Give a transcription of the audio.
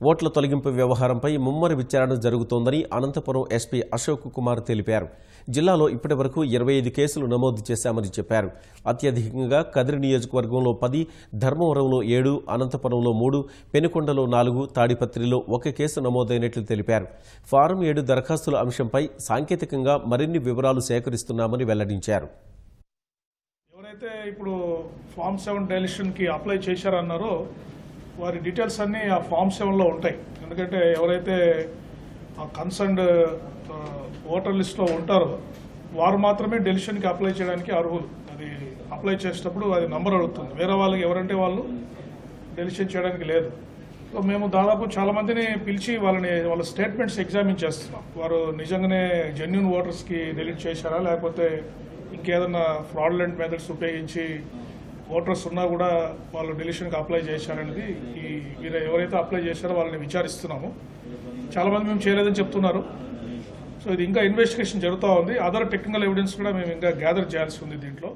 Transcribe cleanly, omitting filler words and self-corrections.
ఓట్ల తొలగింపు వ్యవహారంపై ముమ్మర విచారణ జరుగుతోందని అనంతపురం ఎస్పీ అశోక్ కుమార్ తెలిపారు. జిల్లాలో ఇప్పటివరకు 25 కేసులు నమోదు చేశామని చెప్పారు. అత్యధికంగా కదిరి నియోజకవర్గంలో 10, ధర్మవరంలో 7, అనంతపురంలో 3, పెనుకొండలో 4, తాడిపత్రిలో 1 కేసు నమోదైనట్లు తెలిపారు. ఫారం 7 దరఖాస్తుల అంశంపై సాంకేతికంగా మరిన్ని వివరాలు సేకరిస్తున్నామని వెల్లడించారు. ఎవరైతే ఇప్పుడు ఫామ్ 7 డెలిషన్కి అప్లై చేశారన్నారో వారి డీటెయిల్స్ అన్నీ ఆ ఫామ్ 7లో ఉంటాయి. ఎందుకంటే ఎవరైతే ఆ కన్సర్న్డ్ ఓటర్ లిస్ట్లో ఉంటారో వారు మాత్రమే డెలిషన్కి అప్లై చేయడానికి అర్హులు. అది అప్లై చేసేటప్పుడు అది నంబర్ అడుగుతుంది. వేరే వాళ్ళకి ఎవరంటే వాళ్ళు డెలిషన్ చేయడానికి లేదు. సో మేము దాదాపు చాలామందిని పిలిచి వాళ్ళ స్టేట్మెంట్స్ ఎగ్జామిన్ చేస్తున్నాం. వారు నిజంగానే జెన్యూన్ ఓటర్స్కి డెలిట్ చేశారా, లేకపోతే ఇంకేదన్నా ఫ్రాడ్లెంట్ మెథడ్స్ ఉపయోగించి ఓటర్స్ ఉన్నా కూడా వాళ్ళు డెలిషన్కి అప్లై చేశారనేది వీరు ఎవరైతే అప్లై చేశారో వాళ్ళని విచారిస్తున్నాము. చాలామంది మేము చేయలేదని చెప్తున్నారు. సో ఇది ఇంకా ఇన్వెస్టిగేషన్ జరుగుతూ ఉంది. అదర్ టెక్నికల్ ఎవిడెన్స్ కూడా మేము ఇంకా గ్యాదర్ చేయాల్సి ఉంది దీంట్లో.